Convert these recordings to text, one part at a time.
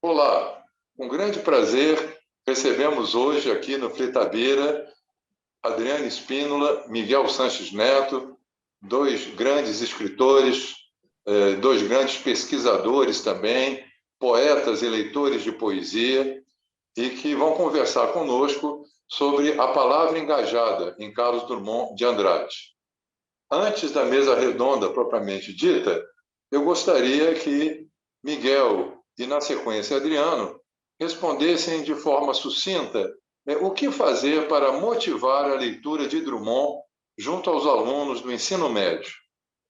Olá, com grande prazer recebemos hoje aqui no Fritabeira Adriano Spínola, Miguel Sanches Neto, dois grandes escritores, dois grandes pesquisadores também, poetas e leitores de poesia, e que vão conversar conosco sobre a palavra engajada em Carlos Drummond de Andrade. Antes da mesa redonda propriamente dita, eu gostaria que Miguel e, na sequência, Adriano respondessem de forma sucinta o que fazer para motivar a leitura de Drummond junto aos alunos do ensino médio.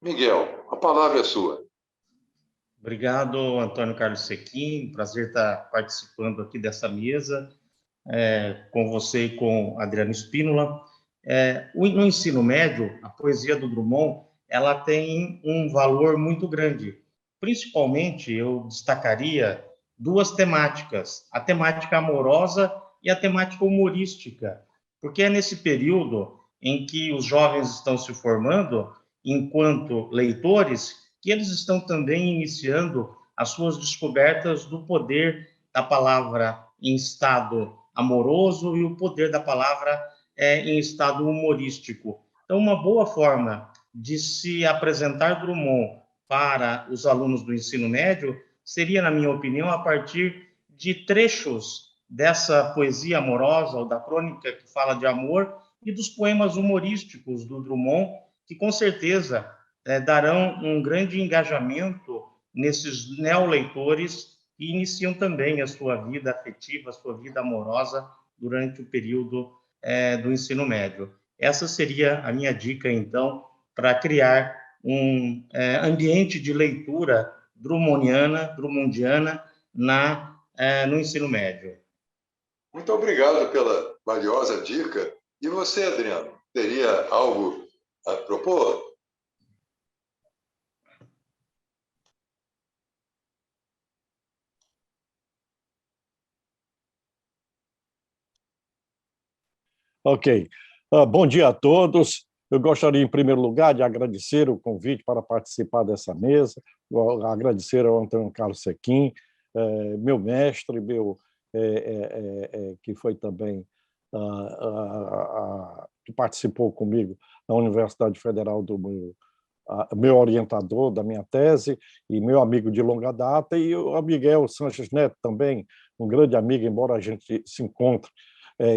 Miguel, a palavra é sua. Obrigado, Antônio Carlos Sequim. Prazer estar participando aqui dessa mesa com você e com Adriano Spínola. No ensino médio, a poesia do Drummond ela tem um valor muito grande. Principalmente, eu destacaria duas temáticas: a temática amorosa e a temática humorística, porque é nesse período em que os jovens estão se formando enquanto leitores que eles estão também iniciando as suas descobertas do poder da palavra em estado amoroso e o poder da palavra em estado humorístico. Então, uma boa forma de se apresentar Drummond para os alunos do ensino médio seria, na minha opinião, a partir de trechos dessa poesia amorosa ou da crônica que fala de amor e dos poemas humorísticos do Drummond, que com certeza darão um grande engajamento nesses neoleitores que iniciam também a sua vida afetiva, a sua vida amorosa durante o período do ensino médio. Essa seria a minha dica, então, para criar um ambiente de leitura drummondiana no ensino médio. Muito obrigado pela valiosa dica. E você, Adriano, teria algo a propor? Ok. Bom dia a todos. Eu gostaria, em primeiro lugar, de agradecer o convite para participar dessa mesa, agradecer ao Antônio Carlos Sequim, meu mestre, que foi também que participou comigo na Universidade Federal do meu orientador da minha tese e meu amigo de longa data, e o Miguel Sanches Neto também, um grande amigo, embora a gente se encontre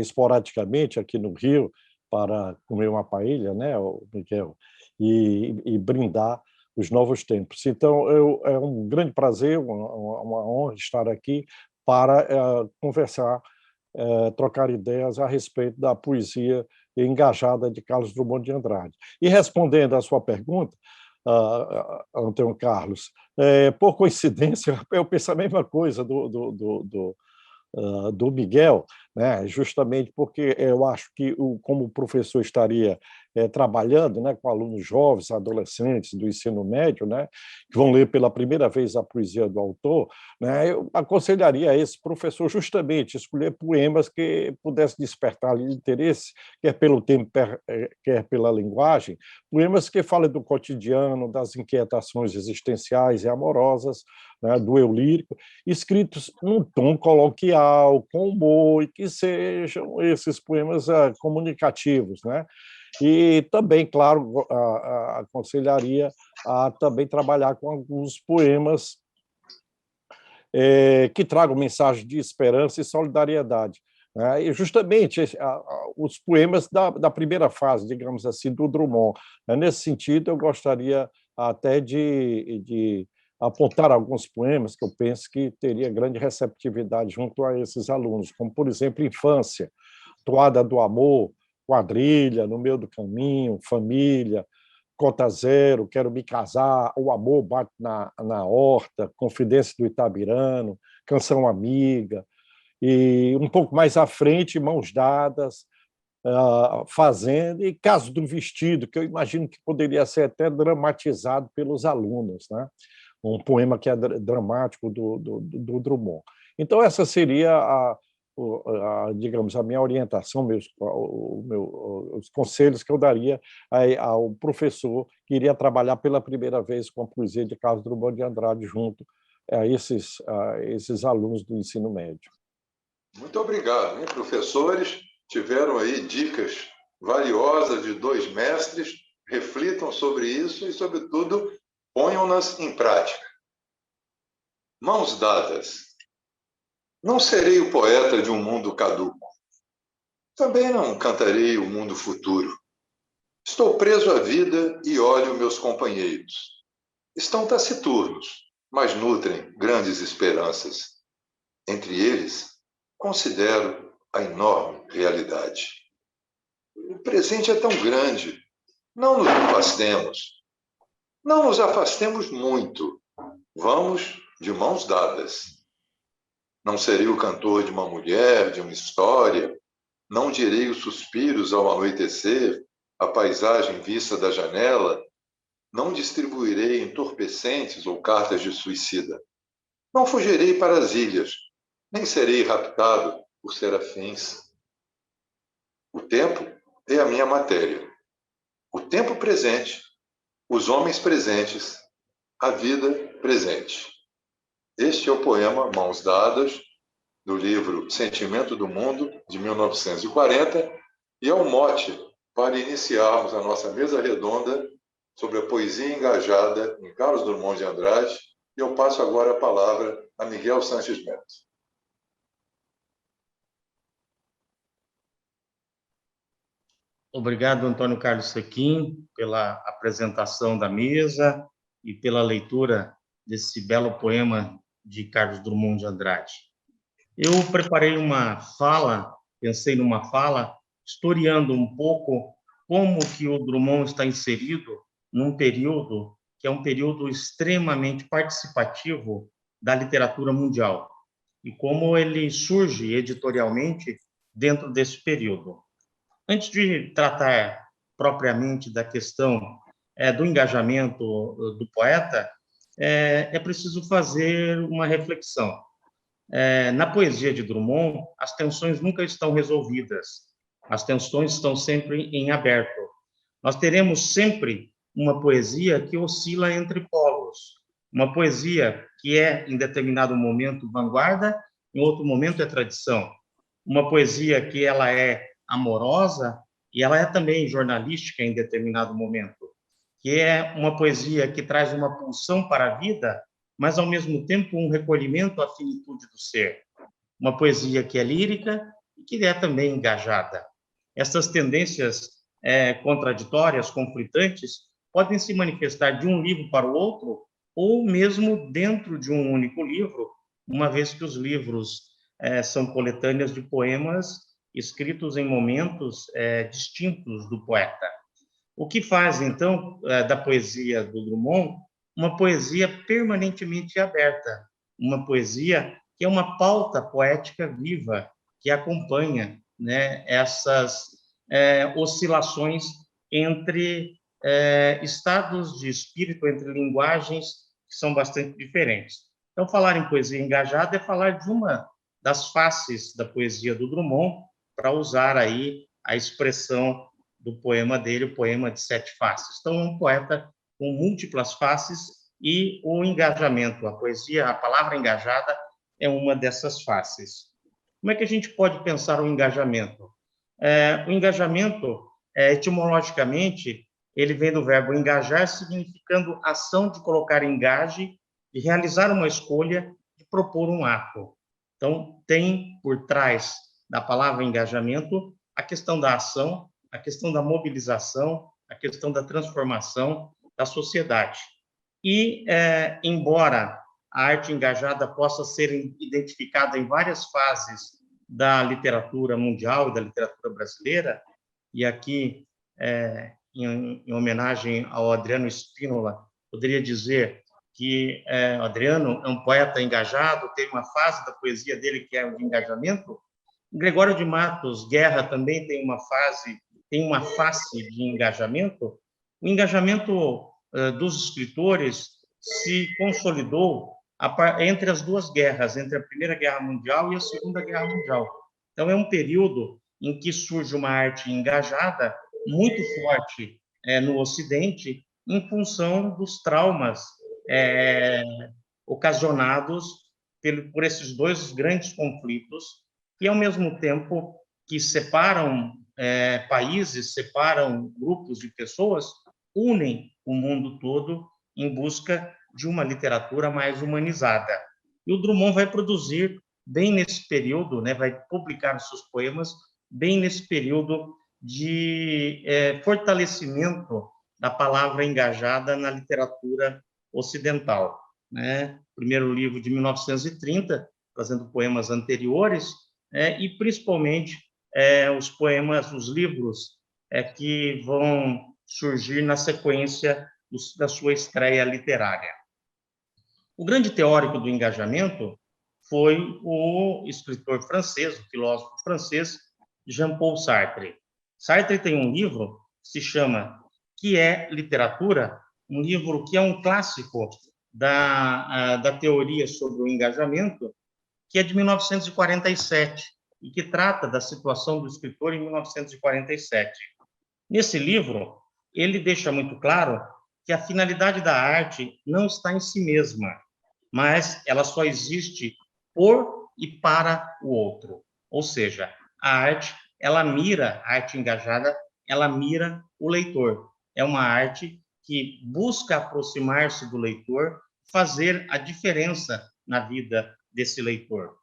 esporadicamente aqui no Rio para comer uma paella, né, Miguel, e brindar os novos tempos. Então, é um grande prazer, uma honra estar aqui para conversar, trocar ideias a respeito da poesia engajada de Carlos Drummond de Andrade. E respondendo à sua pergunta, Antônio Carlos, por coincidência, eu penso a mesma coisa do Miguel, né, justamente porque eu acho que, como o professor estaria trabalhando, né, com alunos jovens, adolescentes do ensino médio, né, que vão ler pela primeira vez a poesia do autor, né, eu aconselharia a esse professor justamente escolher poemas que pudessem despertar interesse, quer pelo tempo, quer pela linguagem, poemas que falem do cotidiano, das inquietações existenciais e amorosas, né, do eu lírico, escritos num tom coloquial, com humor, e que sejam esses poemas comunicativos, né? E também, claro, aconselharia a também trabalhar com alguns poemas que tragam mensagem de esperança e solidariedade, né? E justamente os poemas da primeira fase, digamos assim, do Drummond. Nesse sentido, eu gostaria até de apontar alguns poemas que eu penso que teria grande receptividade junto a esses alunos, como, por exemplo, Infância, Toada do Amor, Quadrilha, No Meio do Caminho, Família, Cota Zero, Quero Me Casar, O Amor Bate na Horta, Confidência do Itabirano, Canção Amiga, e um pouco mais à frente, Mãos Dadas, Fazenda, e Caso do Vestido, que eu imagino que poderia ser até dramatizado pelos alunos, né? Um poema que é dramático do Drummond. Então, essa seria digamos, a minha orientação, os conselhos que eu daria ao professor que iria trabalhar pela primeira vez com a poesia de Carlos Drummond de Andrade junto esses alunos do ensino médio. Muito obrigado, hein? Professores tiveram aí dicas valiosas de 2 mestres, reflitam sobre isso e, sobretudo, ponham-nas em prática. Mãos dadas. Não serei o poeta de um mundo caduco. Também não cantarei o mundo futuro. Estou preso à vida e olho meus companheiros. Estão taciturnos, mas nutrem grandes esperanças. Entre eles, considero a enorme realidade. O presente é tão grande. Não nos afastemos. Não nos afastemos muito. Vamos de mãos dadas. Não serei o cantor de uma mulher, de uma história. Não direi os suspiros ao anoitecer, a paisagem vista da janela. Não distribuirei entorpecentes ou cartas de suicida. Não fugirei para as ilhas, nem serei raptado por serafins. O tempo é a minha matéria. O tempo presente, os homens presentes, a vida presente. Este é o poema Mãos Dadas, do livro Sentimento do Mundo, de 1940, e é um mote para iniciarmos a nossa mesa redonda sobre a poesia engajada em Carlos Drummond de Andrade, e eu passo agora a palavra a Miguel Sanches Neto. Obrigado, Antônio Carlos Sequim, pela apresentação da mesa e pela leitura desse belo poema de Carlos Drummond de Andrade. Eu preparei uma fala, pensei numa fala, historiando um pouco como que o Drummond está inserido num período que é um período extremamente participativo da literatura mundial e como ele surge editorialmente dentro desse período. Antes de tratar propriamente da questão do engajamento do poeta, é preciso fazer uma reflexão. Na poesia de Drummond, as tensões nunca estão resolvidas, as tensões estão sempre em aberto. Nós teremos sempre uma poesia que oscila entre polos, uma poesia que é, em determinado momento, vanguarda, em outro momento é tradição, uma poesia que ela é amorosa e ela é também jornalística em determinado momento, que é uma poesia que traz uma pulsão para a vida, mas, ao mesmo tempo, um recolhimento à finitude do ser. Uma poesia que é lírica e que é também engajada. Essas tendências contraditórias, conflitantes, podem se manifestar de um livro para o outro, ou mesmo dentro de um único livro, uma vez que os livros são coletâneas de poemas escritos em momentos distintos do poeta. O que faz, então, da poesia do Drummond uma poesia permanentemente aberta, uma poesia que é uma pauta poética viva, que acompanha, né, essas oscilações entre estados de espírito, entre linguagens que são bastante diferentes. Então, falar em poesia engajada é falar de uma das faces da poesia do Drummond, para usar aí a expressão do poema dele, o poema de 7 faces. Então, um poeta com múltiplas faces e o engajamento, a poesia, a palavra engajada é uma dessas faces. Como é que a gente pode pensar o engajamento? O engajamento, etimologicamente, ele vem do verbo engajar, significando ação de colocar engaje, de realizar uma escolha, de propor um ato. Então, tem por trás da palavra engajamento a questão da ação, a questão da mobilização, a questão da transformação da sociedade. E, embora a arte engajada possa ser identificada em várias fases da literatura mundial e da literatura brasileira, e aqui, em homenagem ao Adriano Spínola, poderia dizer que Adriano é um poeta engajado, tem uma fase da poesia dele que é o de engajamento. Gregório de Matos Guerra também tem uma face de engajamento. O engajamento dos escritores se consolidou entre as duas guerras, entre a Primeira Guerra Mundial e a Segunda Guerra Mundial. Então, é um período em que surge uma arte engajada muito forte no Ocidente, em função dos traumas ocasionados por esses dois grandes conflitos, que, ao mesmo tempo que separam países, separam grupos de pessoas, unem o mundo todo em busca de uma literatura mais humanizada. E o Drummond vai produzir, bem nesse período, vai publicar os seus poemas, bem nesse período de fortalecimento da palavra engajada na literatura ocidental. Primeiro livro de 1930, trazendo poemas anteriores, e principalmente os poemas, os livros que vão surgir na sequência da sua estreia literária. O grande teórico do engajamento foi o escritor francês, o filósofo francês, Jean-Paul Sartre. Sartre tem um livro que se chama Que é Literatura?, um livro que é um clássico da teoria sobre o engajamento, que é de 1947, e que trata da situação do escritor em 1947. Nesse livro, ele deixa muito claro que a finalidade da arte não está em si mesma, mas ela só existe por e para o outro. Ou seja, a arte a arte engajada, ela mira o leitor. É uma arte que busca aproximar-se do leitor, fazer a diferença na vida desse leitor.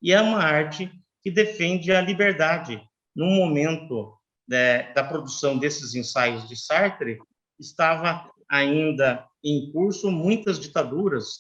E é uma arte que defende a liberdade. No momento da produção desses ensaios de Sartre, estava ainda em curso muitas ditaduras,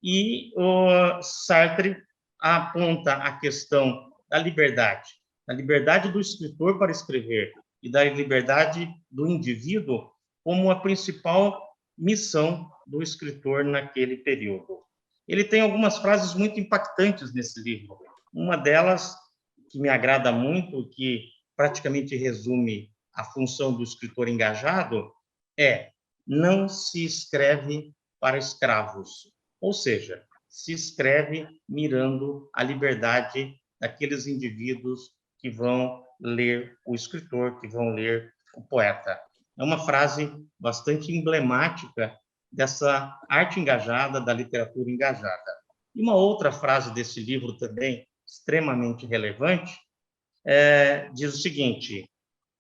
e o Sartre aponta a questão da liberdade do escritor para escrever e da liberdade do indivíduo como a principal missão do escritor naquele período. Ele tem algumas frases muito impactantes nesse livro. Uma delas, que me agrada muito, que praticamente resume a função do escritor engajado, é: não se escreve para escravos. Ou seja, se escreve mirando a liberdade daqueles indivíduos que vão ler o escritor, que vão ler o poeta. É uma frase bastante emblemática dessa arte engajada, da literatura engajada. E uma outra frase desse livro também, extremamente relevante, diz o seguinte: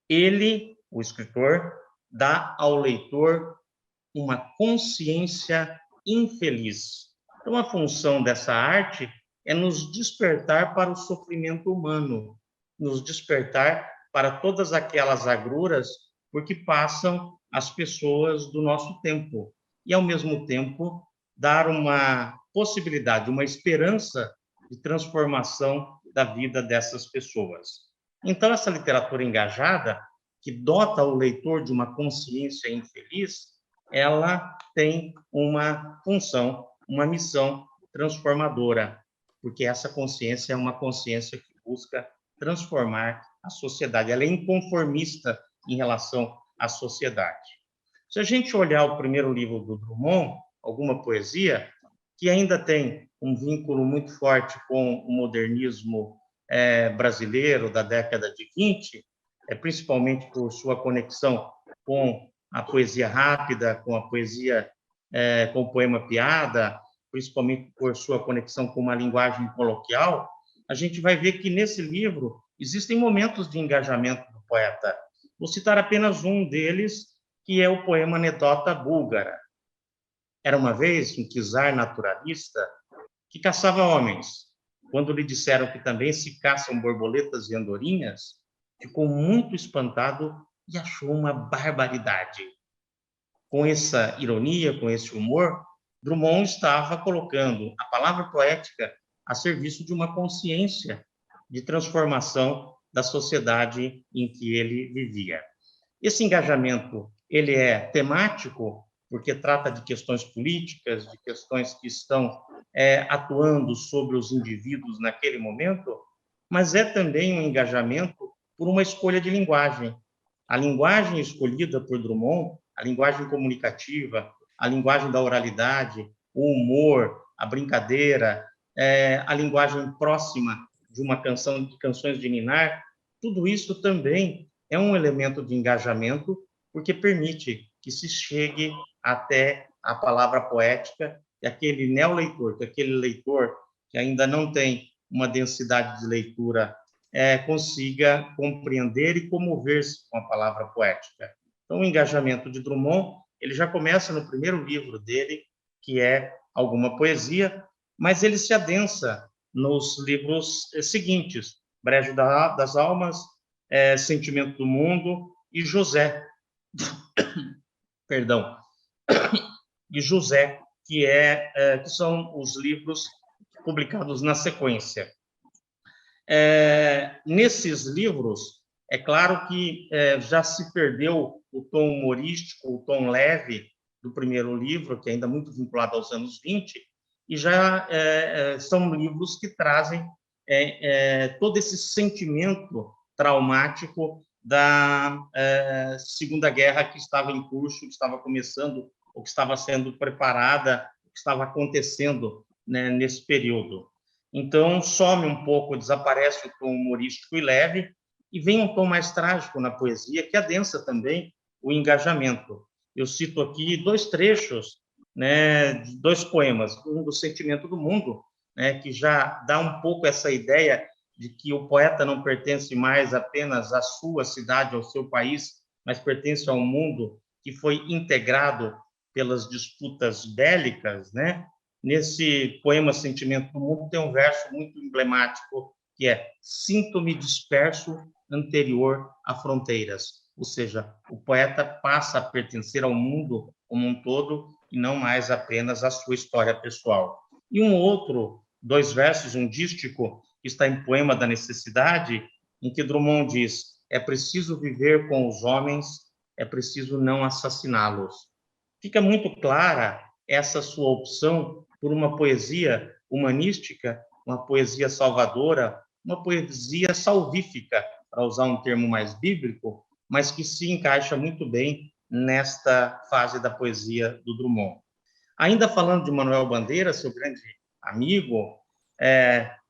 ele, o escritor, dá ao leitor uma consciência infeliz. Então, a função dessa arte é nos despertar para o sofrimento humano, nos despertar para todas aquelas agruras por que passam as pessoas do nosso tempo. E, ao mesmo tempo, dar uma possibilidade, uma esperança de transformação da vida dessas pessoas. Então, essa literatura engajada, que dota o leitor de uma consciência infeliz, ela tem uma função, uma missão transformadora, porque essa consciência é uma consciência que busca transformar a sociedade. Ela é inconformista em relação à sociedade. Se a gente olhar o primeiro livro do Drummond, Alguma Poesia, que ainda tem um vínculo muito forte com o modernismo brasileiro da década de 20, principalmente por sua conexão com a poesia rápida, com a poesia, com o poema piada, principalmente por sua conexão com uma linguagem coloquial, a gente vai ver que nesse livro existem momentos de engajamento do poeta. Vou citar apenas um deles, que é o poema Anedota Búlgara. Era uma vez um czar naturalista que caçava homens. Quando lhe disseram que também se caçam borboletas e andorinhas, ficou muito espantado e achou uma barbaridade. Com essa ironia, com esse humor, Drummond estava colocando a palavra poética a serviço de uma consciência de transformação da sociedade em que ele vivia. Esse engajamento, ele é temático, porque trata de questões políticas, de questões que estão atuando sobre os indivíduos naquele momento, mas é também um engajamento por uma escolha de linguagem. A linguagem escolhida por Drummond, a linguagem comunicativa, a linguagem da oralidade, o humor, a brincadeira, a linguagem próxima de uma canção, de canções de ninar, tudo isso também é um elemento de engajamento, porque permite que se chegue até a palavra poética, que aquele neoleitor, que aquele leitor que ainda não tem uma densidade de leitura, consiga compreender e comover-se com a palavra poética. Então, o engajamento de Drummond, ele já começa no primeiro livro dele, que é Alguma Poesia, mas ele se adensa nos livros seguintes, Brejo das Almas, Sentimento do Mundo e José. Perdão. E José, que são os livros publicados na sequência. Nesses livros, é claro que já se perdeu o tom humorístico, o tom leve do primeiro livro, que é ainda muito vinculado aos anos 20, e já são livros que trazem todo esse sentimento traumático da Segunda Guerra que estava em curso, que estava começando, ou que estava sendo preparada, o que estava acontecendo, né, nesse período. Então, some um pouco, desaparece o tom humorístico e leve, e vem um tom mais trágico na poesia, que adensa também o engajamento. Eu cito aqui 2 trechos, né, de 2 poemas, um do Sentimento do Mundo, né, que já dá um pouco essa ideia de que o poeta não pertence mais apenas à sua cidade, ao seu país, mas pertence ao mundo que foi integrado pelas disputas bélicas, né? Nesse poema Sentimento do Mundo tem um verso muito emblemático, que é: sinto-me disperso anterior a fronteiras. Ou seja, o poeta passa a pertencer ao mundo como um todo e não mais apenas à sua história pessoal. E um outro, 2 versos, um dístico, que está em Poema da Necessidade, em que Drummond diz: é preciso viver com os homens, é preciso não assassiná-los. Fica muito clara essa sua opção por uma poesia humanística, uma poesia salvadora, uma poesia salvífica, para usar um termo mais bíblico, mas que se encaixa muito bem nesta fase da poesia do Drummond. Ainda falando de Manuel Bandeira, seu grande amigo,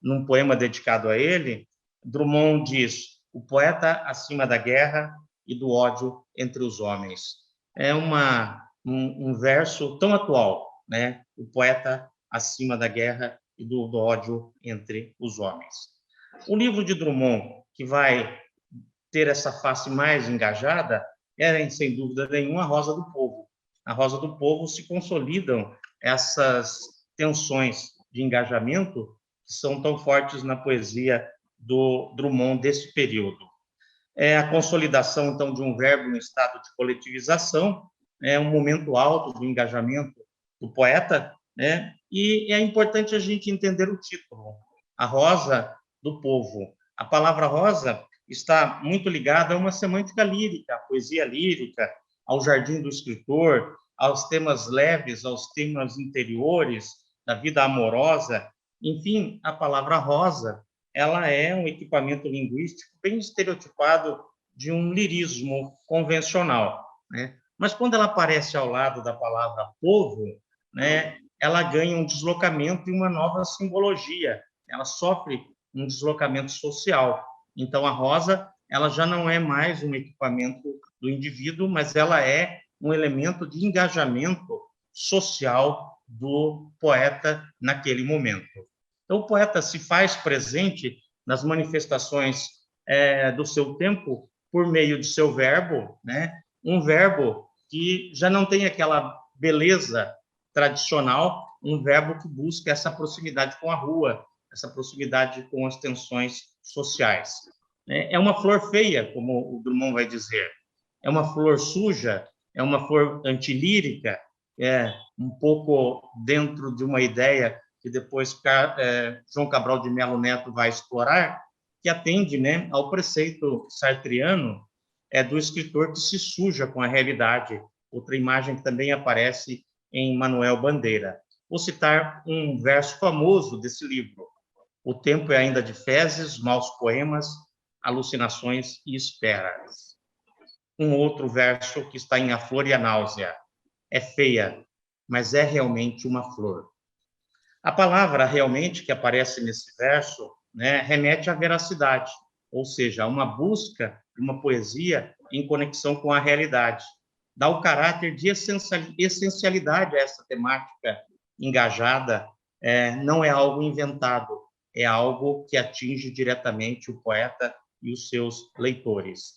num poema dedicado a ele, Drummond diz: o poeta acima da guerra e do ódio entre os homens. É um verso tão atual, né? O poeta acima da guerra e do ódio entre os homens. O livro de Drummond, que vai ter essa face mais engajada, sem dúvida nenhuma, A Rosa do Povo. Na Rosa do Povo se consolidam essas tensões de engajamento que são tão fortes na poesia do Drummond desse período. É a consolidação, então, de um verbo em estado de coletivização, é um momento alto do engajamento do poeta, né? E é importante a gente entender o título, A Rosa do Povo. A palavra rosa está muito ligada a uma semântica lírica, à poesia lírica, ao jardim do escritor, aos temas leves, aos temas interiores da vida amorosa. Enfim, a palavra rosa, ela é um equipamento linguístico bem estereotipado de um lirismo convencional, né? Mas quando ela aparece ao lado da palavra povo, né, ela ganha um deslocamento e uma nova simbologia. Ela sofre um deslocamento social. Então, a rosa, ela já não é mais um equipamento do indivíduo, mas ela é um elemento de engajamento social do poeta naquele momento. Então, o poeta se faz presente nas manifestações do seu tempo por meio de seu verbo, né? Um verbo que já não tem aquela beleza tradicional, um verbo que busca essa proximidade com a rua, essa proximidade com as tensões sociais. É uma flor feia, como o Drummond vai dizer, é uma flor suja, é uma flor antilírica, um pouco dentro de uma ideia que depois João Cabral de Melo Neto vai explorar, que atende, né, ao preceito sartreano do escritor que se suja com a realidade, outra imagem que também aparece em Manuel Bandeira. Vou citar um verso famoso desse livro: o tempo é ainda de fezes, maus poemas, alucinações e esperas. Um outro verso que está em A Flor e a Náusea: é feia, mas é realmente uma flor. A palavra realmente que aparece nesse verso, né, remete à veracidade, ou seja, a uma busca de uma poesia em conexão com a realidade. dá o caráter de essencialidade a essa temática engajada. Não é algo inventado, é algo que atinge diretamente o poeta e os seus leitores.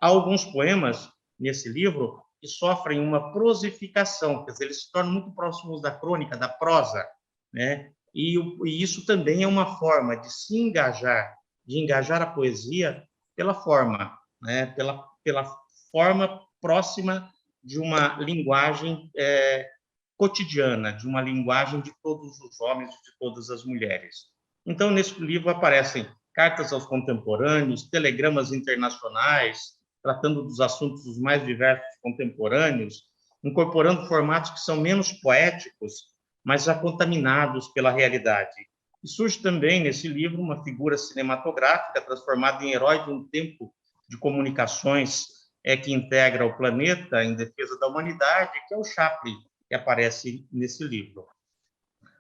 Há alguns poemas nesse livro que sofrem uma prosificação, quer dizer, eles se tornam muito próximos da crônica, da prosa, né? E isso também é uma forma de se engajar, de engajar a poesia pela forma, né? Pela forma próxima de uma linguagem cotidiana, de uma linguagem de todos os homens e de todas as mulheres. Então, nesse livro aparecem cartas aos contemporâneos, telegramas internacionais, tratando dos assuntos os mais diversos contemporâneos, incorporando formatos que são menos poéticos, mas já contaminados pela realidade. E surge também, nesse livro, uma figura cinematográfica transformada em herói de um tempo de comunicações que integra o planeta em defesa da humanidade, que é o Chaplin, que aparece nesse livro.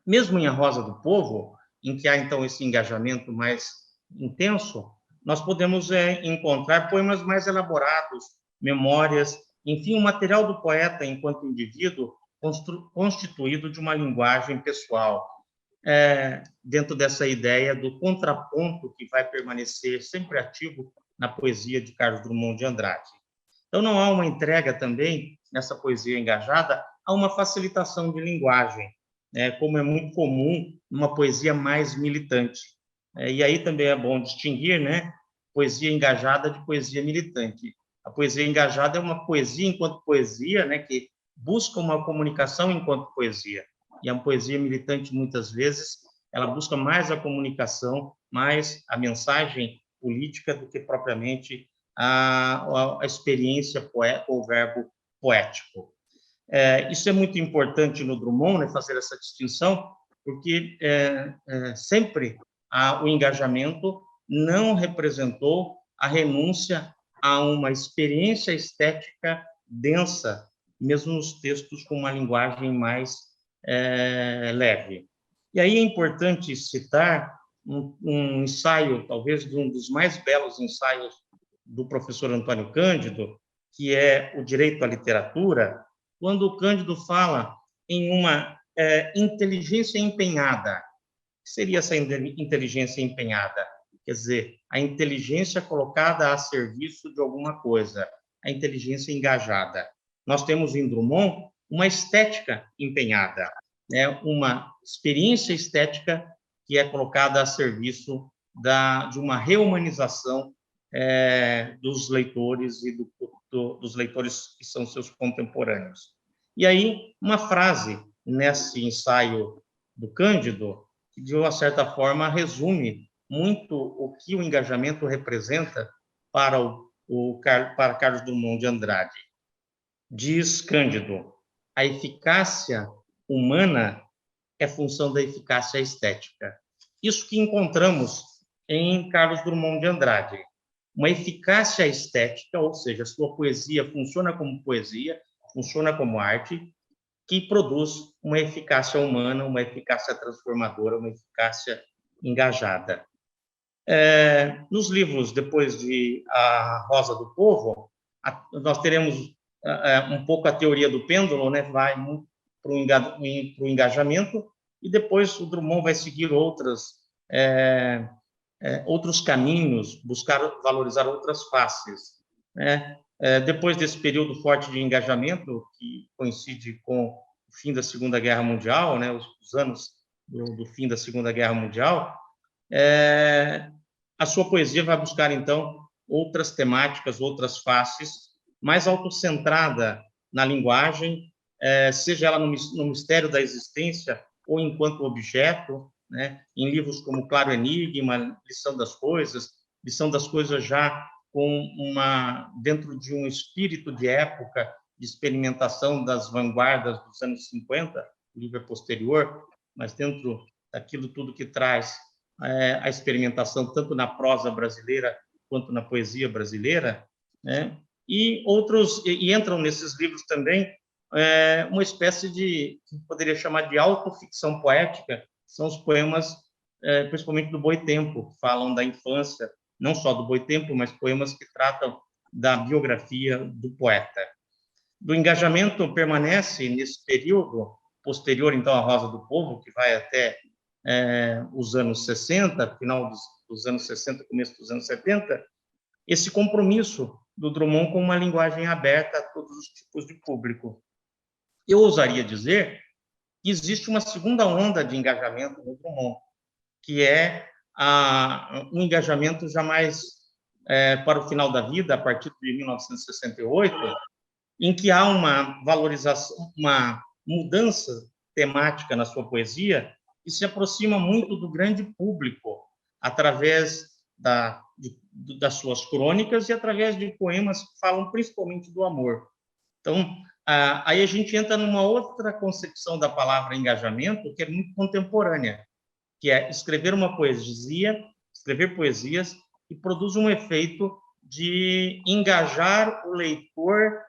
Mesmo em A Rosa do Povo, em que há, então, esse engajamento mais intenso, nós podemos encontrar poemas mais elaborados, memórias, enfim, o material do poeta enquanto indivíduo constituído de uma linguagem pessoal, dentro dessa ideia do contraponto que vai permanecer sempre ativo na poesia de Carlos Drummond de Andrade. Então, não há uma entrega também, nessa poesia engajada, a uma facilitação de linguagem, como é muito comum numa poesia mais militante. E aí também é bom distinguir, né, poesia engajada de poesia militante. A poesia engajada é uma poesia enquanto poesia, né, que busca uma comunicação enquanto poesia. E a poesia militante, muitas vezes, ela busca mais a comunicação, mais a mensagem política do que propriamente a experiência poética ou o verbo poético. Isso é muito importante no Drummond, né, fazer essa distinção, porque sempre o engajamento não representou a renúncia a uma experiência estética densa, mesmo nos textos com uma linguagem mais leve. E aí é importante citar um ensaio, talvez um dos mais belos ensaios do professor Antônio Cândido, que é O Direito à Literatura, quando o Cândido fala em uma inteligência empenhada. O que seria essa inteligência empenhada? Quer dizer, a inteligência colocada a serviço de alguma coisa, a inteligência engajada. Nós temos em Drummond uma estética empenhada, né? Uma experiência estética que é colocada a serviço de uma reumanização dos leitores e dos leitores que são seus contemporâneos. E aí, uma frase nesse ensaio do Cândido, que, de uma certa forma, resume muito o que o engajamento representa para Carlos Drummond de Andrade. Diz Cândido: a eficácia humana é função da eficácia estética. Isso que encontramos em Carlos Drummond de Andrade. Uma eficácia estética, ou seja, a sua poesia funciona como poesia, funciona como arte, que produz uma eficácia humana, uma eficácia transformadora, uma eficácia engajada. Nos livros, depois de A Rosa do Povo, nós teremos um pouco a teoria do pêndulo, né? Vai para o engajamento, e depois o Drummond vai seguir outros caminhos, buscar valorizar outras faces, né? Depois desse período forte de engajamento, que coincide com o fim da Segunda Guerra Mundial, né? Os anos do fim da Segunda Guerra Mundial, a sua poesia vai buscar, então, outras temáticas, outras faces, mais autocentrada na linguagem, seja ela no mistério da existência ou enquanto objeto, né? Em livros como Claro Enigma, Lição das Coisas já dentro de um espírito de época, de experimentação das vanguardas dos anos 50, o livro é posterior, mas dentro daquilo tudo que traz a experimentação, tanto na prosa brasileira quanto na poesia brasileira, né? E entram nesses livros também uma espécie de, que poderia chamar de autoficção poética, são os poemas, principalmente do Boitempo, que falam da infância, não só do Boitempo, mas poemas que tratam da biografia do poeta. do engajamento permanece nesse período posterior, então, à Rosa do Povo, que vai até os anos 60, final dos anos 60, começo dos anos 70, esse compromisso do Drummond com uma linguagem aberta a todos os tipos de público. Eu ousaria dizer que existe uma segunda onda de engajamento no Drummond, que é um engajamento jamais para o final da vida, a partir de 1968, em que há uma valorização, uma mudança temática na sua poesia que se aproxima muito do grande público, através das suas crônicas e através de poemas que falam principalmente do amor. Então, aí a gente entra numa outra concepção da palavra engajamento, que é muito contemporânea, que é escrever uma poesia, escrever poesias que produz um efeito de engajar o leitor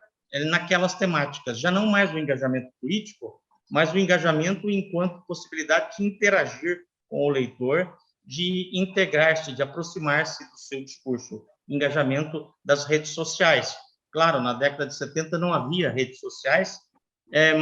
naquelas temáticas, já não mais o engajamento político, mas o engajamento enquanto possibilidade de interagir com o leitor, de integrar-se, de aproximar-se do seu discurso. Engajamento das redes sociais. Claro, na década de 70 não havia redes sociais,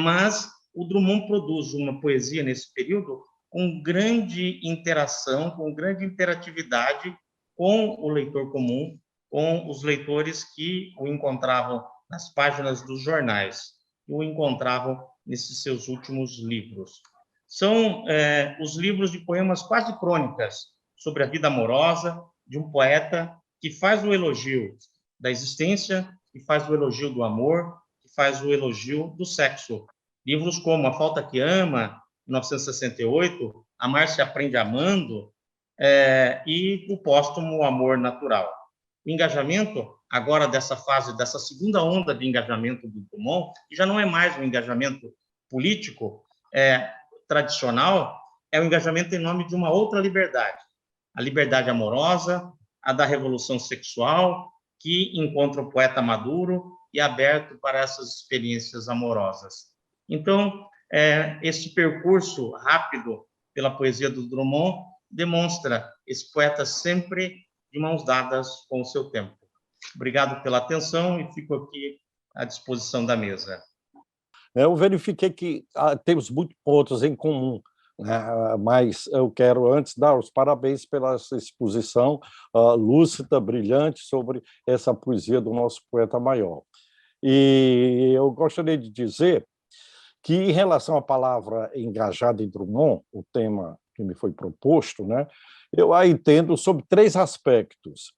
mas o Drummond produz uma poesia nesse período com grande interação, com grande interatividade com o leitor comum, com os leitores que o encontravam nas páginas dos jornais, que o encontravam nesses seus últimos livros. São os livros de poemas quase crônicas sobre a vida amorosa de um poeta que faz o elogio da existência, que faz o elogio do amor, que faz o elogio do sexo. Livros como A Falta que Ama, 1968, Amar se Aprende Amando, e o póstumo O Amor Natural. O engajamento, agora dessa fase, dessa segunda onda de engajamento do Drummond, que já não é mais um engajamento político tradicional, é o engajamento em nome de uma outra liberdade, a liberdade amorosa, a da revolução sexual, que encontra o poeta maduro e aberto para essas experiências amorosas. Então, esse percurso rápido pela poesia do Drummond demonstra esse poeta sempre de mãos dadas com o seu tempo. Obrigado pela atenção e fico aqui à disposição da mesa. Eu verifiquei que temos muitos pontos em comum, mas eu quero antes dar os parabéns pela essa exposição lúcida, brilhante, sobre essa poesia do nosso poeta maior. E eu gostaria de dizer que, em relação à palavra engajada em Drummond, o tema que me foi proposto, eu a entendo sobre três aspectos,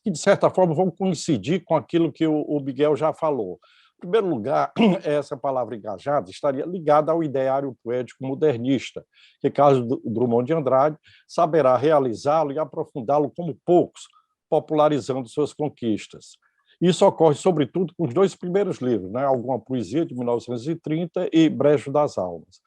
que, de certa forma, vão coincidir com aquilo que o Miguel já falou. Em primeiro lugar, essa palavra engajada estaria ligada ao ideário poético modernista, que Carlos Drummond de Andrade saberá realizá-lo e aprofundá-lo como poucos, popularizando suas conquistas. Isso ocorre, sobretudo, com os dois primeiros livros, Alguma Poesia, de 1930, e Brejo das Almas.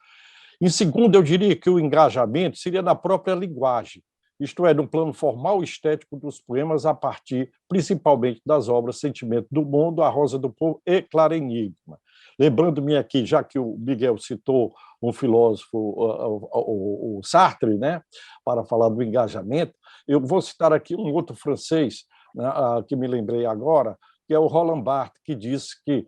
Em segundo, eu diria que o engajamento seria na própria linguagem, isto é, no plano formal e estético dos poemas, a partir, principalmente, das obras Sentimento do Mundo, A Rosa do Povo e Claro Enigma. Lembrando-me aqui, já que o Miguel citou um filósofo, o Sartre, para falar do engajamento, eu vou citar aqui um outro francês, que me lembrei agora, que é o Roland Barthes, que diz que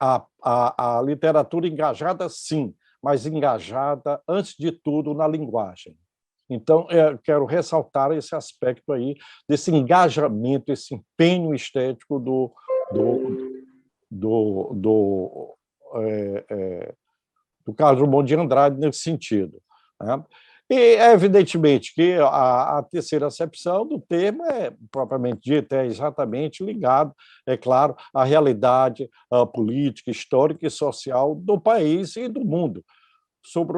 a literatura engajada, sim, mas engajada, antes de tudo, na linguagem. Então, eu quero ressaltar esse aspecto aí, desse engajamento, esse empenho estético do Carlos Drummond de Andrade nesse sentido. E, evidentemente, que a terceira acepção do termo propriamente dita, é exatamente ligado, é claro, à realidade política, histórica e social do país e do mundo, sobre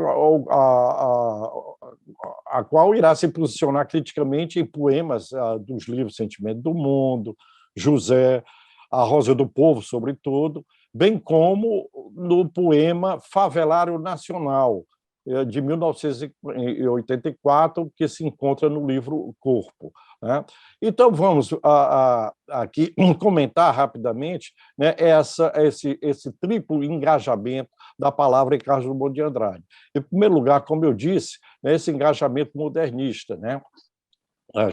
a qual irá se posicionar criticamente em poemas dos livros Sentimento do Mundo, José, A Rosa do Povo, sobretudo, bem como no poema Favelário Nacional, de 1984, que se encontra no livro Corpo. Então, vamos aqui comentar rapidamente esse triplo engajamento da palavra em Carlos Drummond de Andrade. Em primeiro lugar, como eu disse, esse engajamento modernista,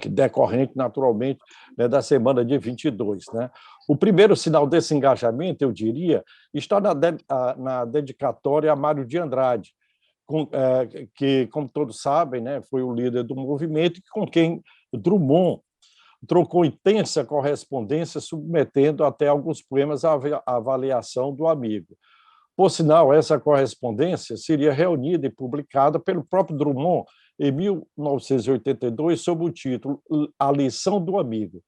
decorrente, naturalmente, da semana de 22. O primeiro sinal desse engajamento, eu diria, está na dedicatória a Mário de Andrade, que, como todos sabem, né, foi o líder do movimento e com quem Drummond trocou intensa correspondência, submetendo até alguns poemas à avaliação do amigo. Por sinal, essa correspondência seria reunida e publicada pelo próprio Drummond em 1982, sob o título A Lição do Amigo,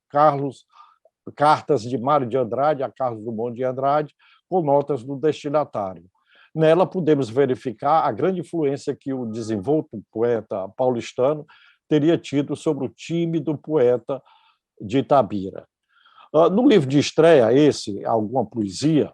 Cartas de Mário de Andrade a Carlos Drummond de Andrade, com notas do destinatário. Nela, podemos verificar a grande influência que o desenvolto poeta paulistano teria tido sobre o tímido poeta de Itabira. No livro de estreia, Alguma Poesia,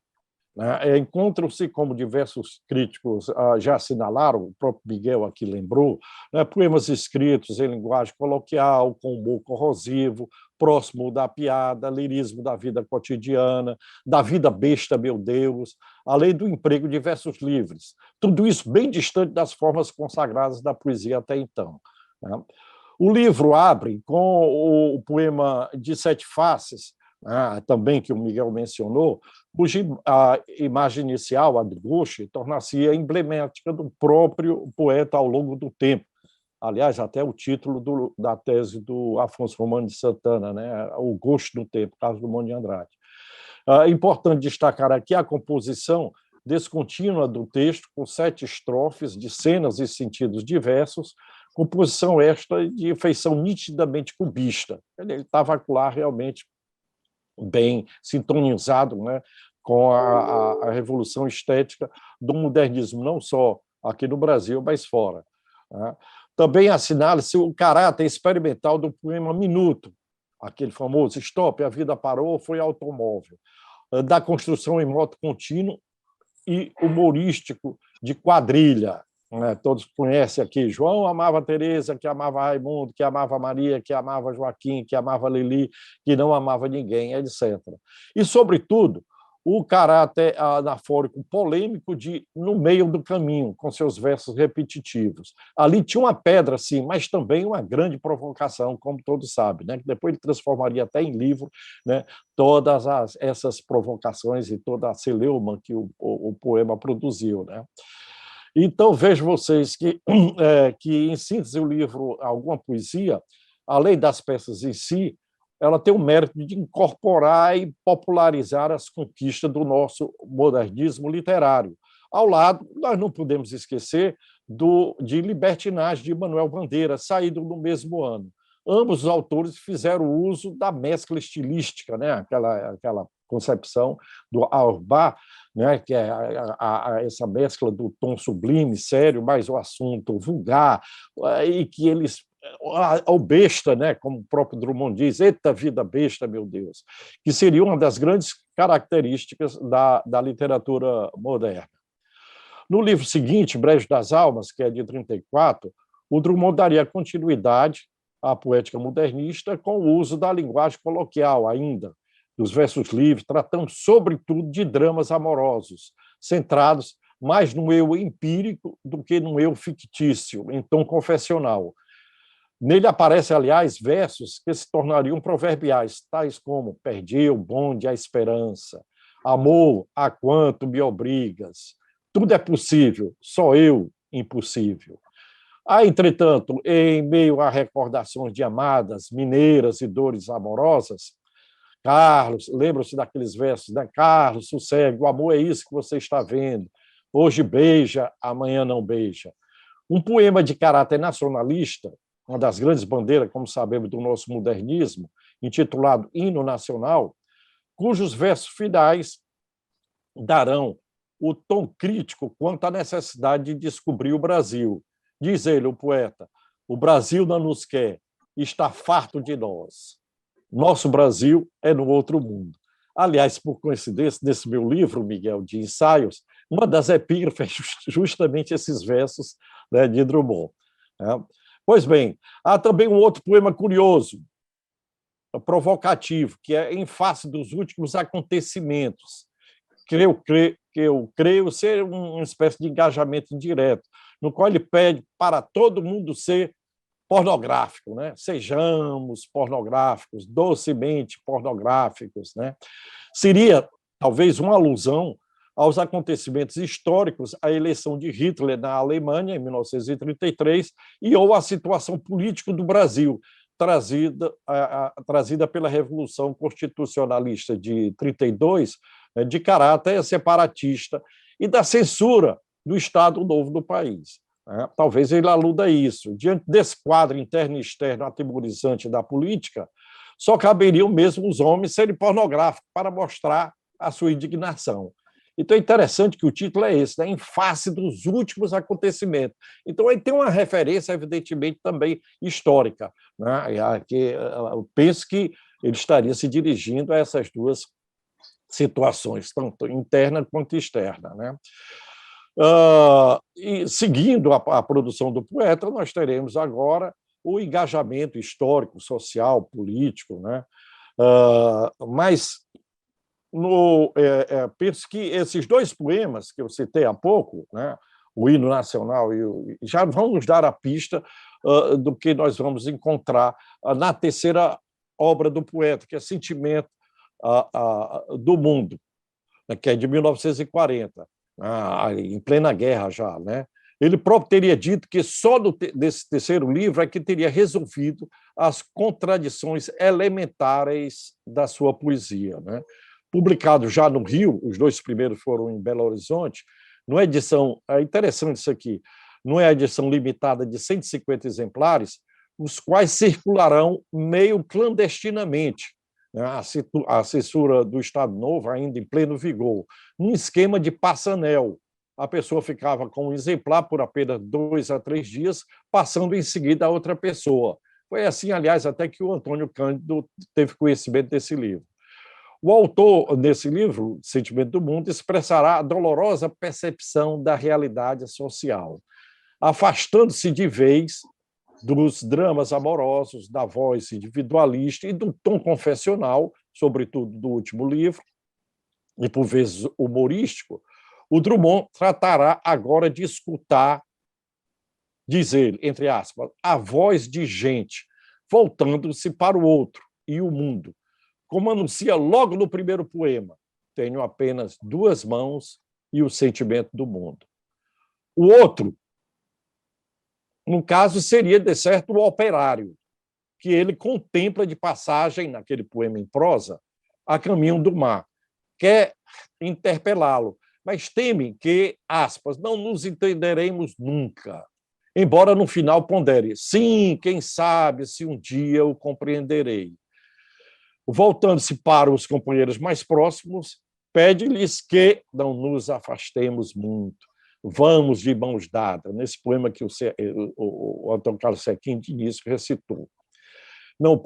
né, encontram-se, como diversos críticos já assinalaram, o próprio Miguel aqui lembrou, né, poemas escritos em linguagem coloquial, com humor corrosivo, próximo da piada, lirismo da vida cotidiana, da vida besta, meu Deus, além do emprego de versos livres. Tudo isso bem distante das formas consagradas da poesia até então. Né? O livro abre com o poema De Sete Faces, também que o Miguel mencionou, cuja imagem inicial, a de Gauche, tornar-se emblemática do próprio poeta ao longo do tempo. Aliás, até o título da tese do Afonso Romano de Santana, né? O Gosto do Tempo, Carlos Drummond de Andrade. É importante destacar aqui a composição descontínua do texto, com 7 estrofes de cenas e sentidos diversos, composição esta de feição nitidamente cubista. Ele estava lá realmente bem sintonizado, né, com a revolução estética do modernismo, não só aqui no Brasil, mas fora. Né? Também assinala-se o caráter experimental do poema Minuto, aquele famoso Stop, a vida parou, foi automóvel, da construção em modo contínuo e humorístico de quadrilha. Né? Todos conhecem aqui, João amava Teresa, que amava Raimundo, que amava Maria, que amava Joaquim, que amava Lili, que não amava ninguém, etc. E, sobretudo, o caráter anafórico polêmico de No Meio do Caminho, com seus versos repetitivos. Ali tinha uma pedra, sim, mas também uma grande provocação, como todos sabem, né? Que depois ele transformaria até em livro, né, todas essas provocações e toda a celeuma que o poema produziu. Né? Então, vejo vocês que, em síntese, o livro Alguma Poesia, além das peças em si, ela tem o mérito de incorporar e popularizar as conquistas do nosso modernismo literário. Ao lado, nós não podemos esquecer de Libertinagem, de Manuel Bandeira, saído no mesmo ano. Ambos os autores fizeram uso da mescla estilística, né? aquela concepção do Auerbach, né? Que é essa mescla do tom sublime, sério, mas o assunto vulgar, e que eles ao besta, né, como o próprio Drummond diz, eita vida besta, meu Deus, que seria uma das grandes características da literatura moderna. No livro seguinte, Brejo das Almas, que é de 34, o Drummond daria continuidade à poética modernista com o uso da linguagem coloquial ainda, dos versos livres, tratando sobretudo de dramas amorosos, centrados mais no eu empírico do que no eu fictício, em tom confessional. Nele aparecem, aliás, versos que se tornariam proverbiais, tais como perdi o bonde, a esperança, amor, a quanto me obrigas, tudo é possível, só eu impossível. Há, entretanto, em meio a recordações de amadas, mineiras e dores amorosas, Carlos, lembram-se daqueles versos, né? Carlos, sossegue, o amor é isso que você está vendo, hoje beija, amanhã não beija. Um poema de caráter nacionalista, uma das grandes bandeiras, como sabemos, do nosso modernismo, intitulado Hino Nacional, cujos versos finais darão o tom crítico quanto à necessidade de descobrir o Brasil. Diz ele, o poeta, o Brasil não nos quer, está farto de nós. Nosso Brasil é no outro mundo. Aliás, por coincidência, nesse meu livro, Miguel, de ensaios, uma das epígrafes é justamente esses versos, né, de Drummond. Pois bem, há também um outro poema curioso, provocativo, que é Em Face dos Últimos Acontecimentos, que eu creio ser uma espécie de engajamento indireto, no qual ele pede para todo mundo ser pornográfico, né? Sejamos pornográficos, docemente pornográficos, né? Seria talvez uma alusão aos acontecimentos históricos, a eleição de Hitler na Alemanha em 1933 e ou a situação política do Brasil, trazida pela Revolução Constitucionalista de 32, né, de caráter separatista, e da censura do Estado Novo do país. Talvez ele aluda a isso. Diante desse quadro interno e externo atemorizante da política, só caberiam mesmo os homens serem pornográficos para mostrar a sua indignação. Então é interessante que o título é esse, né? Em face dos últimos acontecimentos. Então ele tem uma referência, evidentemente, também histórica, né? Eu penso que ele estaria se dirigindo a essas duas situações, tanto interna quanto externa, né? E seguindo a produção do poeta, nós teremos agora o engajamento histórico, social, político, né? Mas penso que esses dois poemas que eu citei há pouco, né, o Hino Nacional já vão nos dar a pista do que nós vamos encontrar na terceira obra do poeta, que é Sentimento do Mundo, que é de 1940, em plena guerra já, né? Ele próprio teria dito que só desse terceiro livro é que teria resolvido as contradições elementares da sua poesia, né? Publicado já no Rio, os dois primeiros foram em Belo Horizonte, numa edição, é interessante isso aqui, não é a edição limitada de 150 exemplares, os quais circularão meio clandestinamente, né? A censura do Estado Novo ainda em pleno vigor, num esquema de passanel. A pessoa ficava com um exemplar por apenas 2 a 3 dias, passando em seguida a outra pessoa. Foi assim, aliás, até que o Antônio Cândido teve conhecimento desse livro. O autor, nesse livro, Sentimento do Mundo, expressará a dolorosa percepção da realidade social, afastando-se de vez dos dramas amorosos, da voz individualista e do tom confessional, sobretudo do último livro, e por vezes humorístico. O Drummond tratará agora de escutar, diz ele, entre aspas, a voz de gente, voltando-se para o outro e o mundo. Como anuncia logo no primeiro poema, tenho apenas 2 mãos e o sentimento do mundo. O outro, no caso, seria, de certo, o operário, que ele contempla de passagem, naquele poema em prosa, a caminho do mar. Quer interpelá-lo, mas teme que, aspas, não nos entenderemos nunca, embora no final pondere, sim, quem sabe se um dia o compreenderei. Voltando-se para os companheiros mais próximos, pede-lhes que não nos afastemos muito. Vamos de mãos dadas, nesse poema que o Antônio Carlos Sequim de início recitou. Não,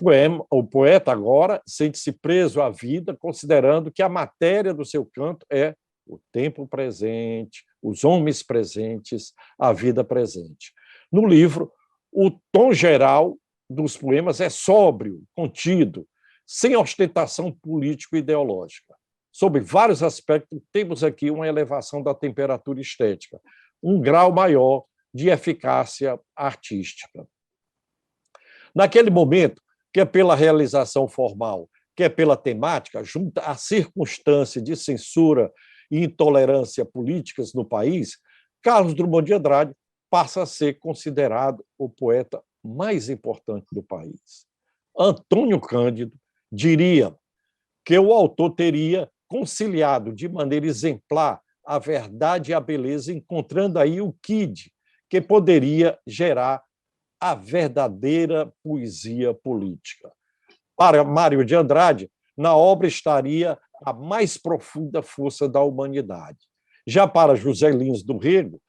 o poeta agora sente-se preso à vida, considerando que a matéria do seu canto é o tempo presente, os homens presentes, a vida presente. No livro, o tom geral dos poemas é sóbrio, contido, sem ostentação político-ideológica. Sob vários aspectos, temos aqui uma elevação da temperatura estética, um grau maior de eficácia artística. Naquele momento, quer pela realização formal, quer pela temática, junta a circunstância de censura e intolerância políticas no país, Carlos Drummond de Andrade passa a ser considerado o poeta mais importante do país. Antônio Cândido diria que o autor teria conciliado de maneira exemplar a verdade e a beleza, encontrando aí o quid que poderia gerar a verdadeira poesia política. Para Mário de Andrade, na obra estaria a mais profunda força da humanidade. Já para José Lins do Rego,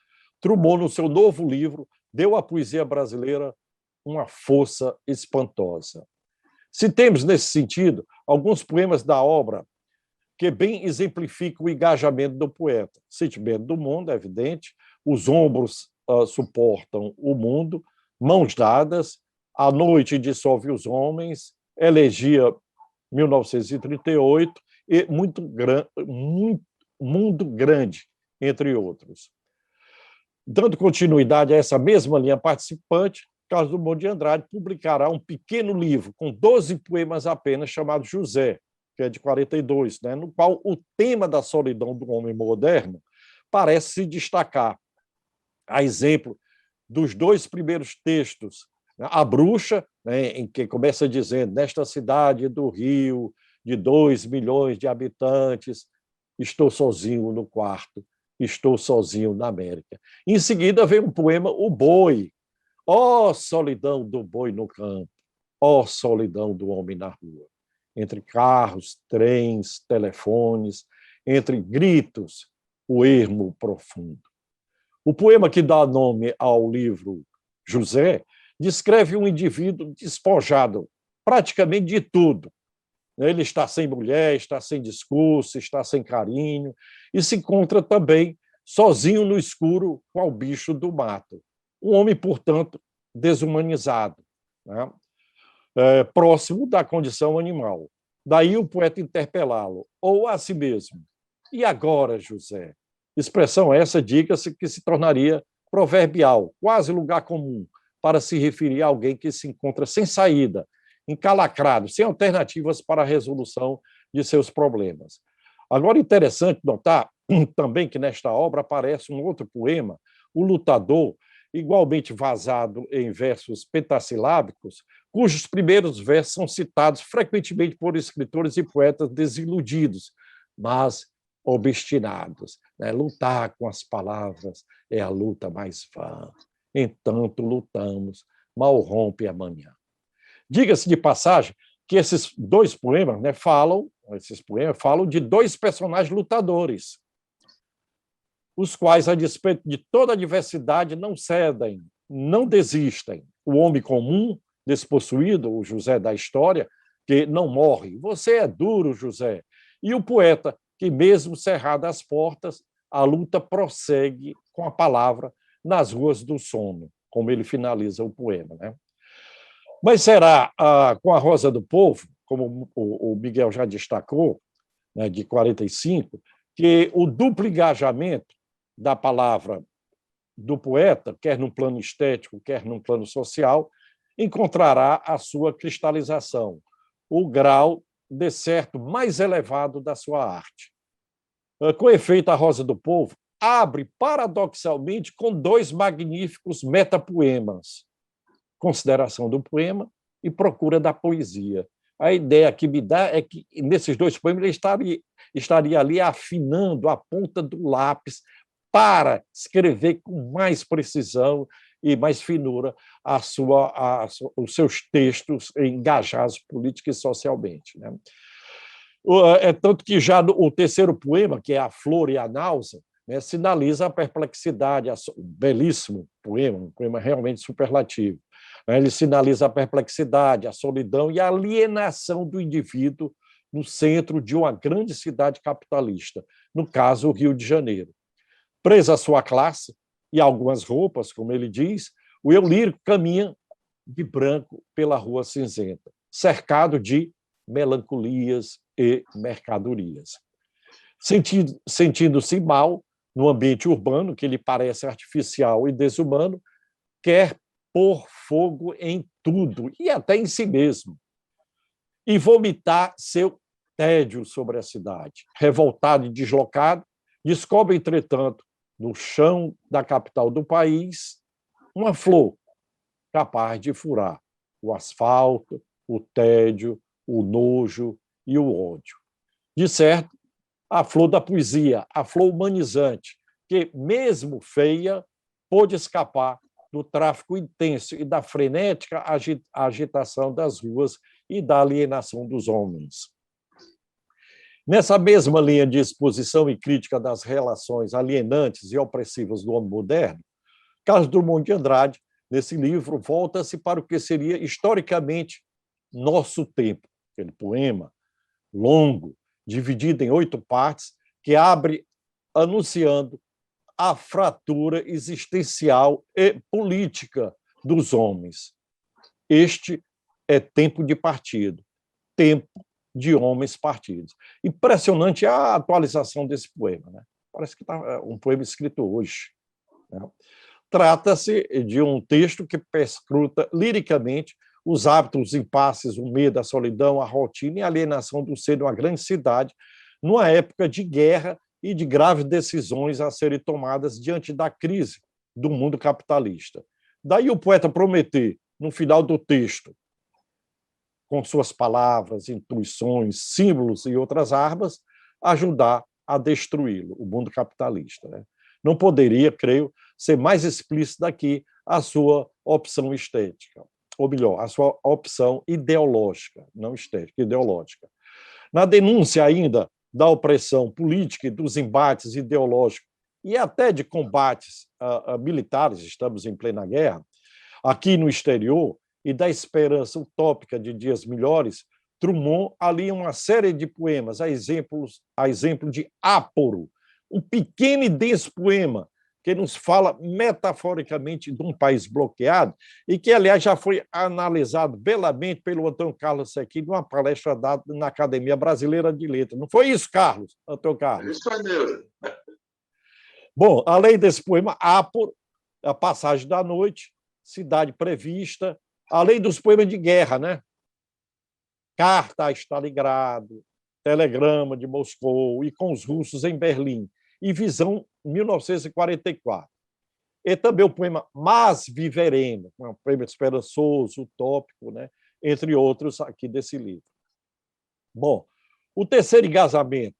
Drummond, no seu novo livro, deu à poesia brasileira uma força espantosa. Citemos, nesse sentido, alguns poemas da obra que bem exemplificam o engajamento do poeta. Sentimento do Mundo, é evidente, Os Ombros Suportam o Mundo, Mãos Dadas, A Noite Dissolve os Homens, Elegia 1938 e Mundo Grande, entre outros. Dando continuidade a essa mesma linha participante, Carlos Drummond de Andrade publicará um pequeno livro com 12 poemas apenas, chamado José, que é de 42, né, no qual o tema da solidão do homem moderno parece se destacar. A exemplo dos 2 primeiros textos, né, A Bruxa, né, em que começa dizendo: nesta cidade do Rio, de 2 milhões de habitantes, estou sozinho no quarto, estou sozinho na América. Em seguida vem um poema, O Boi. Ó solidão do boi no campo, ó solidão do homem na rua. Entre carros, trens, telefones, entre gritos, o ermo profundo. O poema que dá nome ao livro José descreve um indivíduo despojado praticamente de tudo. Ele está sem mulher, está sem discurso, está sem carinho e se encontra também sozinho no escuro, qual bicho do mato. Um homem, portanto, desumanizado, né? Próximo da condição animal. Daí o poeta interpelá-lo, ou a si mesmo: e agora, José? Expressão essa, diga-se, que se tornaria proverbial, quase lugar comum, para se referir a alguém que se encontra sem saída, encalacrado, sem alternativas para a resolução de seus problemas. Agora, interessante notar também que nesta obra aparece um outro poema, O Lutador, igualmente vazado em versos pentassilábicos, cujos primeiros versos são citados frequentemente por escritores e poetas desiludidos, mas obstinados. Né? Lutar com as palavras é a luta mais vã. Entanto, lutamos, mal rompe a manhã. Diga-se de passagem que esses 2 poemas, né, falam de 2 personagens lutadores, os quais, a despeito de toda a diversidade, não cedem, não desistem. O homem comum, despossuído, o José da história, que não morre. Você é duro, José. E o poeta, que mesmo cerradas as portas, a luta prossegue com a palavra nas ruas do sono, como ele finaliza o poema, né? Mas será com a Rosa do Povo, como o Miguel já destacou, né, de 45, que o duplo engajamento da palavra do poeta, quer num plano estético, quer num plano social, encontrará a sua cristalização, o grau de certo mais elevado da sua arte. Com efeito, a Rosa do Povo abre, paradoxalmente, com 2 magníficos metapoemas: Consideração do Poema e Procura da Poesia. A ideia que me dá é que, nesses 2 poemas, ele estaria ali afinando a ponta do lápis para escrever com mais precisão e mais finura os seus textos engajados política e socialmente, né? É tanto que já o 3º poema, que é A Flor e a Náusea, né, sinaliza a perplexidade, belíssimo poema, um poema realmente superlativo. Ele sinaliza a perplexidade, a solidão e a alienação do indivíduo no centro de uma grande cidade capitalista, no caso, o Rio de Janeiro. Preso à sua classe e algumas roupas, como ele diz, o eu lírico caminha de branco pela rua cinzenta, cercado de melancolias e mercadorias. Sentindo-se mal no ambiente urbano, que lhe parece artificial e desumano, quer pôr fogo em tudo, e até em si mesmo, e vomitar seu tédio sobre a cidade. Revoltado e deslocado, descobre, entretanto, no chão da capital do país, uma flor capaz de furar o asfalto, o tédio, o nojo e o ódio. De certo, a flor da poesia, a flor humanizante, que, mesmo feia, pôde escapar do tráfico intenso e da frenética agitação das ruas e da alienação dos homens. Nessa mesma linha de exposição e crítica das relações alienantes e opressivas do homem moderno, Carlos Drummond de Andrade, nesse livro, volta-se para o que seria historicamente Nosso Tempo, aquele poema longo, dividido em 8 partes, que abre anunciando a fratura existencial e política dos homens. Este é tempo de partido, tempo de homens partidos. Impressionante a atualização desse poema, né? Parece que está um poema escrito hoje, né? Trata-se de um texto que perscruta liricamente os hábitos, os impasses, o medo, a solidão, a rotina e a alienação do ser de uma grande cidade, numa época de guerra e de graves decisões a serem tomadas diante da crise do mundo capitalista. Daí o poeta prometer, no final do texto, com suas palavras, intuições, símbolos e outras armas, ajudar a destruí-lo, o mundo capitalista. Né? Não poderia, creio, ser mais explícita aqui a sua opção estética, ou melhor, a sua opção ideológica, não estética, ideológica. Na denúncia ainda da opressão política e dos embates ideológicos e até de combates militares, estamos em plena guerra, aqui no exterior, e da esperança utópica de dias melhores, Drummond alia uma série de poemas, a exemplo de Áporo, um pequeno e denso poema que nos fala metaforicamente de um país bloqueado e que, aliás, já foi analisado belamente pelo Antônio Carlos Sequim numa palestra dada na Academia Brasileira de Letras. Não foi isso, Carlos, Antônio Carlos? Isso é mesmo. Bom, além desse poema, Áporo, A Passagem da Noite, Cidade Prevista, além dos poemas de guerra, né? Carta a Stalingrado, Telegrama de Moscou e com os russos em Berlim, e Visão 1944. E também o poema Mas Viveremos, um poema esperançoso, utópico, né? Entre outros aqui desse livro. Bom, o terceiro engajamento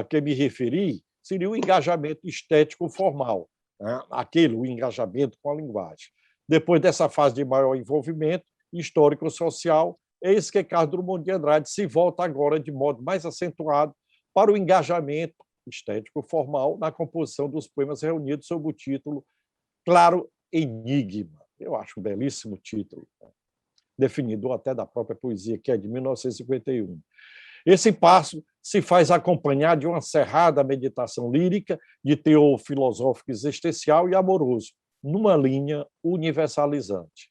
que me referi seria o engajamento estético formal, né? O engajamento com a linguagem. Depois dessa fase de maior envolvimento histórico-social, eis que Carlos Drummond de Andrade se volta agora de modo mais acentuado para o engajamento estético formal na composição dos poemas reunidos sob o título Claro Enigma. Eu acho um belíssimo título, né? Definido até da própria poesia, que é de 1951. Esse passo se faz acompanhar de uma cerrada meditação lírica de teor filosófico existencial e amoroso, numa linha universalizante.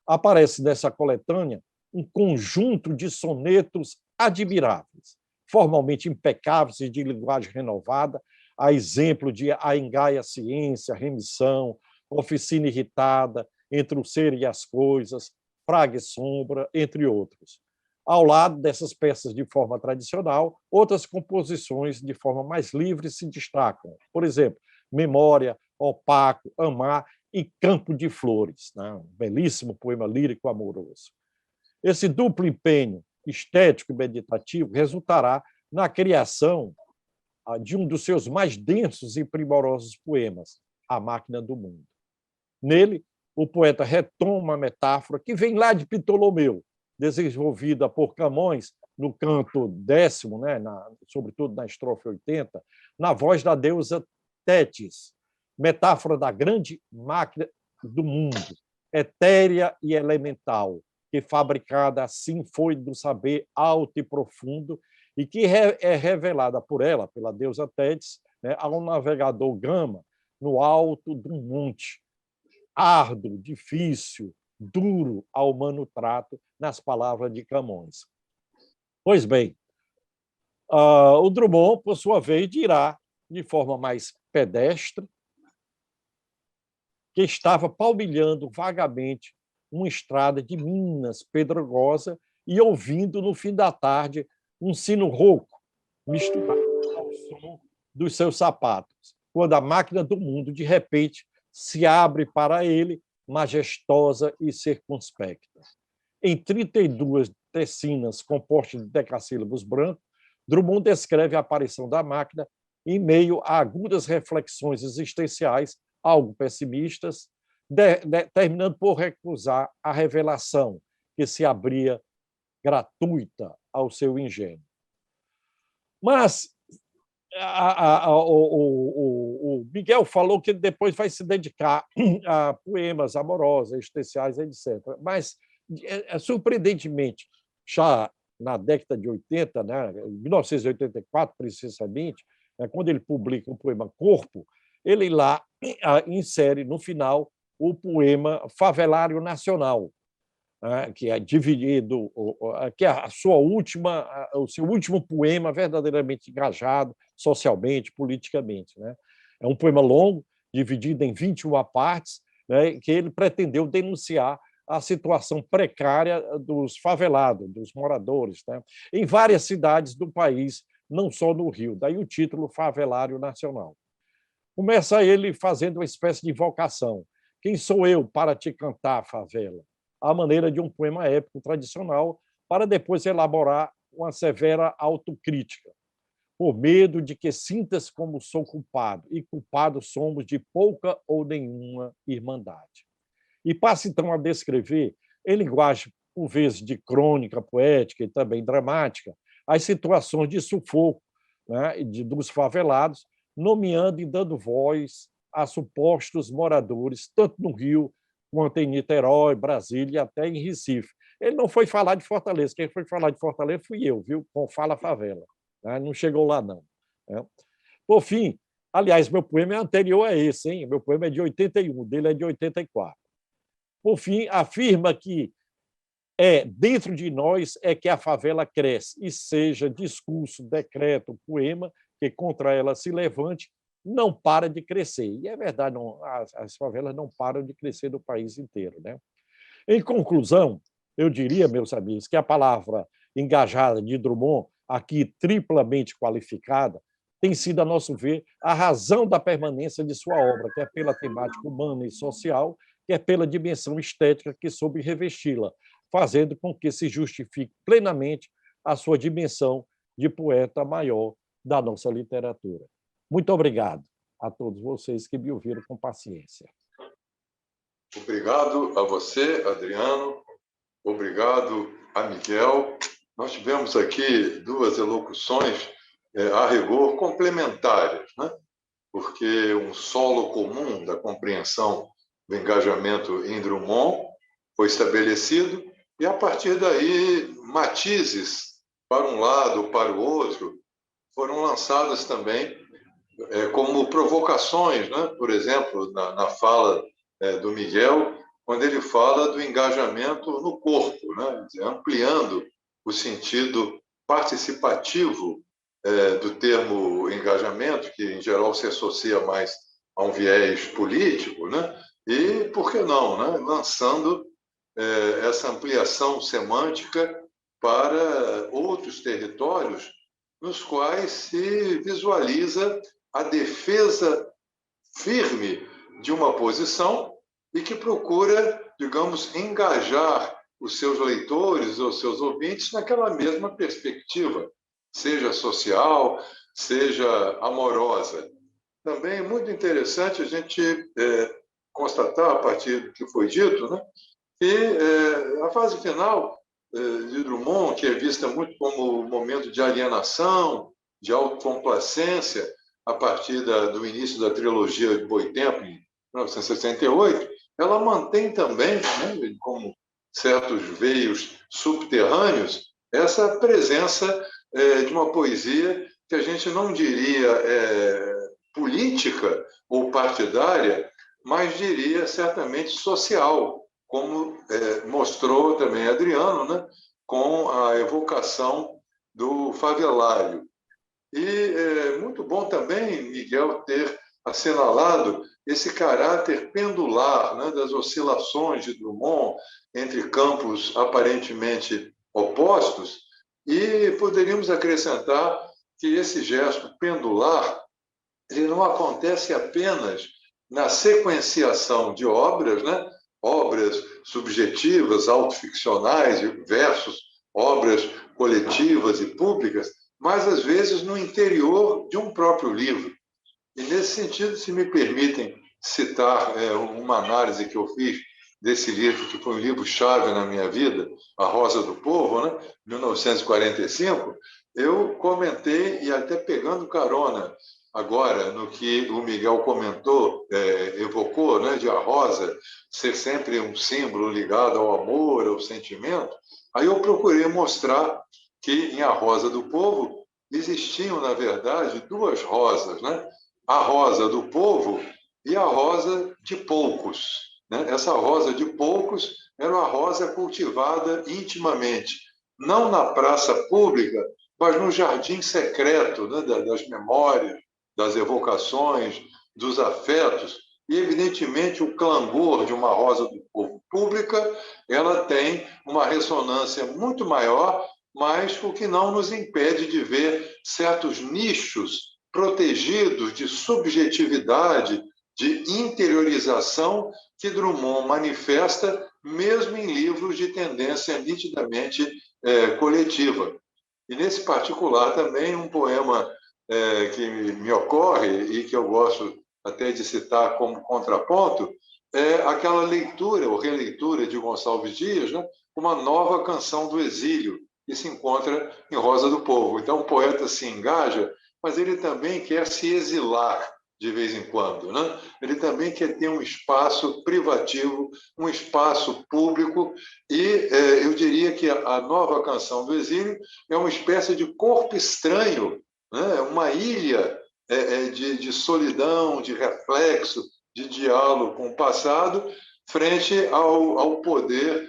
Aparece nessa coletânea um conjunto de sonetos admiráveis, formalmente impecáveis e de linguagem renovada, a exemplo de A Engaia Ciência, Remissão, Oficina Irritada, Entre o Ser e as Coisas, Praga e Sombra, entre outros. Ao lado dessas peças de forma tradicional, outras composições de forma mais livre se destacam. Por exemplo, Memória, Opaco, Amar e Campo de Flores, né? Um belíssimo poema lírico amoroso. Esse duplo empenho estético e meditativo resultará na criação de um dos seus mais densos e primorosos poemas, A Máquina do Mundo. Nele, o poeta retoma a metáfora que vem lá de Ptolomeu, desenvolvida por Camões no canto 10º, né, sobretudo na estrofe 80, na voz da deusa Tétis, metáfora da grande máquina do mundo, etérea e elemental, que fabricada assim foi do saber alto e profundo e que é revelada por ela, pela deusa Tétis, né, a um navegador Gama no alto de um monte, árduo, difícil, duro ao humano trato, nas palavras de Camões. Pois bem, o Drummond, por sua vez, dirá, de forma mais pedestre, que estava palmilhando vagamente uma estrada de Minas pedregosa e ouvindo, no fim da tarde, um sino rouco misturado ao som dos seus sapatos, quando a máquina do mundo, de repente, se abre para ele, majestosa e circunspecta. Em 32 tecinas compostas de decassílabos brancos, Drummond descreve a aparição da máquina em meio a agudas reflexões existenciais, algo pessimistas, terminando por recusar a revelação que se abria gratuita ao seu engenho. Mas o Miguel falou que depois vai se dedicar a poemas amorosos, existenciais, etc. Mas, surpreendentemente, já na década de 80, né, 1984, precisamente, quando ele publica o poema Corpo, ele lá insere, no final, o poema Favelário Nacional, que é dividido, que é o seu último poema verdadeiramente engajado socialmente, politicamente, né? É um poema longo dividida em 21 partes, né, que ele pretendeu denunciar a situação precária dos favelados, dos moradores, né, em várias cidades do país, não só no Rio. Daí o título Favelário Nacional. Começa ele fazendo uma espécie de invocação. Quem sou eu para te cantar, favela? À maneira de um poema épico tradicional, para depois elaborar uma severa autocrítica, por medo de que sintas como sou culpado, e culpados somos de pouca ou nenhuma irmandade. E passa, então, a descrever, em linguagem, por vezes, de crônica poética e também dramática, as situações de sufoco, né, dos favelados, nomeando e dando voz a supostos moradores, tanto no Rio quanto em Niterói, Brasília e até em Recife. Ele não foi falar de Fortaleza, quem foi falar de Fortaleza fui eu, viu? Com Fala Favela. Né? Não chegou lá, não. Né? Por fim, aliás, meu poema é anterior a esse, hein? Meu poema é de 81, dele é de 84. Por fim, afirma que dentro de nós é que a favela cresce, e seja discurso, decreto, poema, que contra ela se levante, não para de crescer. E é verdade, não, as favelas não param de crescer no país inteiro. Né? Em conclusão, eu diria, meus amigos, que a palavra engajada de Drummond, aqui triplamente qualificada, tem sido, a nosso ver, a razão da permanência de sua obra, que é pela temática humana e social, que é pela dimensão estética que soube revesti-la, fazendo com que se justifique plenamente a sua dimensão de poeta maior da nossa literatura. Muito obrigado a todos vocês que me ouviram com paciência. Obrigado a você, Adriano. Obrigado a Miguel. Nós tivemos aqui duas elocuções, a rigor, complementares, né? Porque um solo comum da compreensão do engajamento em Drummond foi estabelecido e, a partir daí, matizes para um lado ou para o outro foram lançadas também como provocações, né? Por exemplo, na fala do Miguel, quando ele fala do engajamento no corpo, né? Ampliando o sentido participativo do termo engajamento, que em geral se associa mais a um viés político, né? E, por que não, né? Lançando essa ampliação semântica para outros territórios nos quais se visualiza a defesa firme de uma posição e que procura, digamos, engajar os seus leitores ou seus ouvintes naquela mesma perspectiva, seja social, seja amorosa. Também é muito interessante a gente constatar, a partir do que foi dito, né, que a fase final de Drummond, que é vista muito como um momento de alienação, de autocomplacência, a partir do início da trilogia de Boitempo, em 1968, ela mantém também, né, como certos veios subterrâneos, essa presença de uma poesia que a gente não diria política ou partidária, mas diria certamente social, como mostrou também Adriano, né, com a evocação do favelário. E é muito bom também, Miguel, ter assinalado esse caráter pendular, né, das oscilações de Drummond entre campos aparentemente opostos, e poderíamos acrescentar que esse gesto pendular ele não acontece apenas na sequenciação de obras, né, obras subjetivas, autoficcionais versus obras coletivas e públicas, mas, às vezes, no interior de um próprio livro. E, nesse sentido, se me permitem citar uma análise que eu fiz desse livro, que foi um livro-chave na minha vida, A Rosa do Povo, né, 1945, eu comentei, e até pegando carona agora no que o Miguel comentou, evocou, né, de a rosa ser sempre um símbolo ligado ao amor, ao sentimento, aí eu procurei mostrar que em A Rosa do Povo existiam, na verdade, duas rosas, né? A rosa do povo e a rosa de poucos. Né? Essa rosa de poucos era uma rosa cultivada intimamente, não na praça pública, mas no jardim secreto, né? Das memórias, das evocações, dos afetos, e, evidentemente, o clangor de uma Rosa do Povo pública, ela tem uma ressonância muito maior, mas o que não nos impede de ver certos nichos protegidos de subjetividade, de interiorização que Drummond manifesta mesmo em livros de tendência nitidamente coletiva. E, nesse particular, também um poema que me ocorre e que eu gosto até de citar como contraponto é aquela leitura ou releitura de Gonçalves Dias, né? Uma nova canção do exílio, que se encontra em Rosa do Povo. Então, o poeta se engaja, mas ele também quer se exilar de vez em quando, né? Ele também quer ter um espaço privativo, um espaço público, e eu diria que a nova canção do exílio é uma espécie de corpo estranho, né? Uma ilha de solidão, de reflexo, de diálogo com o passado, frente ao poder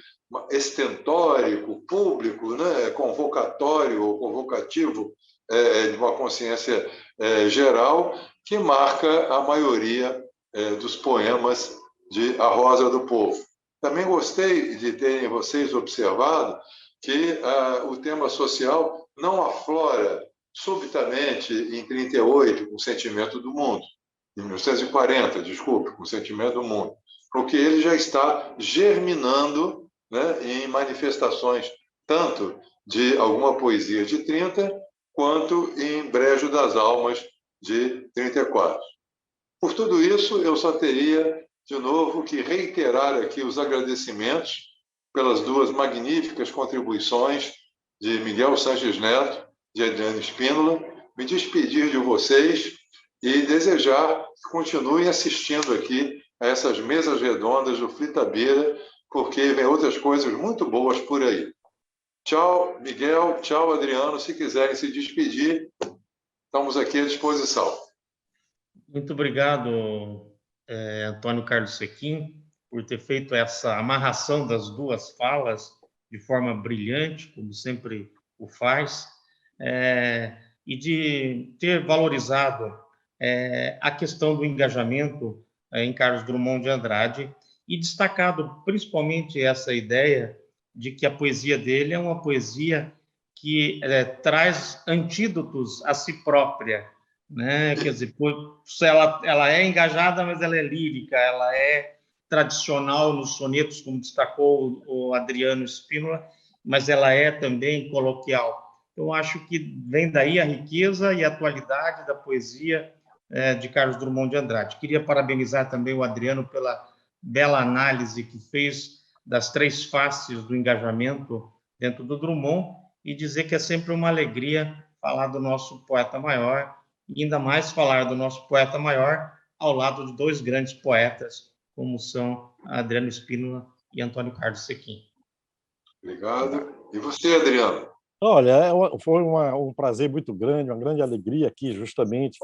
estentórico, público, né? Convocatório ou convocativo de uma consciência geral, que marca a maioria dos poemas de A Rosa do Povo. Também gostei de terem vocês observado que o tema social não aflora subitamente em 38, com o Sentimento do Mundo, em 1940, desculpe, com o Sentimento do Mundo, porque ele já está germinando, né, em manifestações tanto de alguma poesia de 30, quanto em Brejo das Almas, de 34. Por tudo isso, eu só teria, de novo, que reiterar aqui os agradecimentos pelas duas magníficas contribuições de Miguel Sanches Neto, de Adriano Spínola, me despedir de vocês e desejar que continuem assistindo aqui a essas mesas redondas do Fritabeira, porque vem outras coisas muito boas por aí. Tchau, Miguel. Tchau, Adriano. Se quiserem se despedir, estamos aqui à disposição. Muito obrigado, Antônio Carlos Sequim, por ter feito essa amarração das duas falas de forma brilhante, como sempre o faz, e de ter valorizado a questão do engajamento em Carlos Drummond de Andrade e destacado principalmente essa ideia de que a poesia dele é uma poesia que traz antídotos a si própria, né? Quer dizer, ela é engajada, mas ela é lírica, ela é tradicional nos sonetos, como destacou o Adriano Spínola, mas ela é também coloquial. Eu acho que vem daí a riqueza e a atualidade da poesia de Carlos Drummond de Andrade. Queria parabenizar também o Adriano pela bela análise que fez das três faces do engajamento dentro do Drummond e dizer que é sempre uma alegria falar do nosso poeta maior, e ainda mais falar do nosso poeta maior ao lado de dois grandes poetas, como são Adriano Spínola e Antônio Carlos Sequim. Obrigado. E você, Adriano? Olha, foi um prazer muito grande, uma grande alegria aqui, justamente,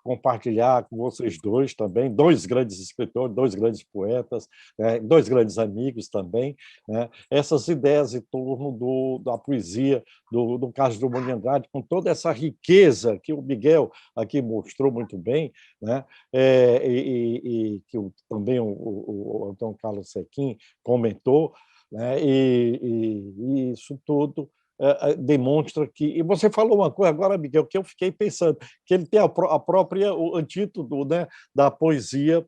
compartilhar com vocês dois também, dois grandes escritores, dois grandes poetas, dois grandes amigos também, né? Essas ideias em torno da poesia do Carlos Drummond de Andrade, com toda essa riqueza que o Miguel aqui mostrou muito bem, né? E que também o Antônio Carlos Sequim comentou, né? E isso tudo demonstra que... E você falou uma coisa agora, Miguel, que eu fiquei pensando, que ele tem o antídoto, né, da poesia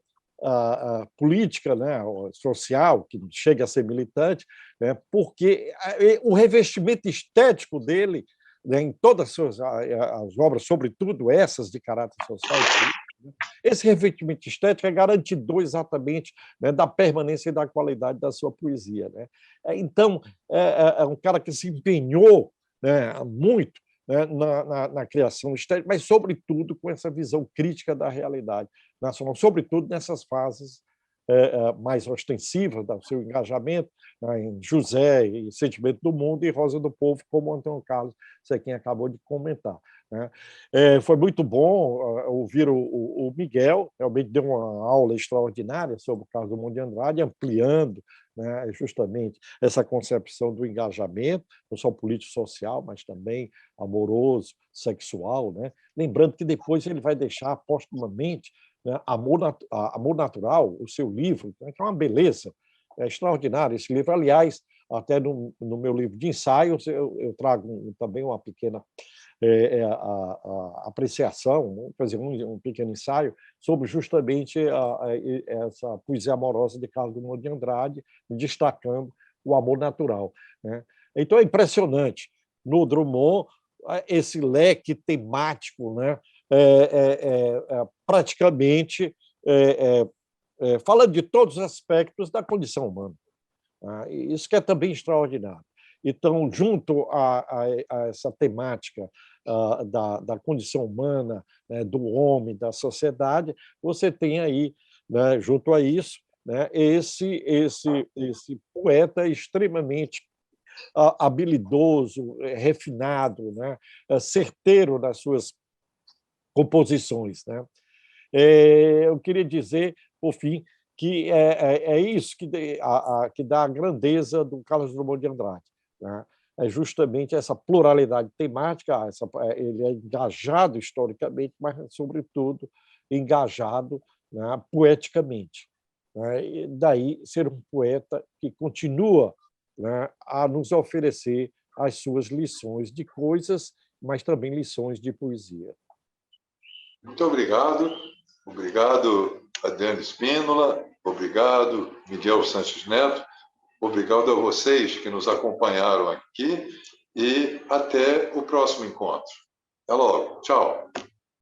política, né, social, que chega a ser militante, né, porque o revestimento estético dele, né, em todas as obras, sobretudo essas de caráter social e político, né, esse revestimento estético é garantidor exatamente, né, da permanência e da qualidade da sua poesia, né? Então, é um cara que se empenhou, né, muito, né, na criação estética, mas, sobretudo, com essa visão crítica da realidade nacional, sobretudo nessas fases mais ostensivas do seu engajamento, né, em José, e Sentimento do Mundo, e Rosa do Povo, como o Antônio Carlos Sequim acabou de comentar, né? Foi muito bom ouvir o Miguel, realmente deu uma aula extraordinária sobre o Carlos Drummond de Andrade, ampliando, né, justamente essa concepção do engajamento, não só político-social, mas também amoroso, sexual, né? Lembrando que depois ele vai deixar postumamente, né? Amor Natural, o seu livro, né, que é uma beleza, é extraordinário esse livro. Aliás, até no meu livro de ensaios, eu trago também uma pequena a apreciação, quer dizer, um pequeno ensaio sobre justamente essa poesia amorosa de Carlos Drummond de Andrade, destacando o amor natural, né? Então é impressionante no Drummond esse leque temático, né? Praticamente fala de todos os aspectos da condição humana. Isso que é também extraordinário. Então, junto a essa temática da condição humana, né, do homem, da sociedade, você tem aí, né, junto a isso, né, esse poeta extremamente habilidoso, refinado, né, certeiro nas suas composições, né? Eu queria dizer, por fim, que é isso que dá a grandeza do Carlos Drummond de Andrade, né? É justamente essa pluralidade temática, ele é engajado historicamente, mas, sobretudo, engajado, né, poeticamente, né? E daí ser um poeta que continua, né, a nos oferecer as suas lições de coisas, mas também lições de poesia. Muito obrigado. Obrigado, Adriano Spínola. Obrigado, Miguel Sanches Neto. Obrigado a vocês que nos acompanharam aqui e até o próximo encontro. Até logo. Tchau.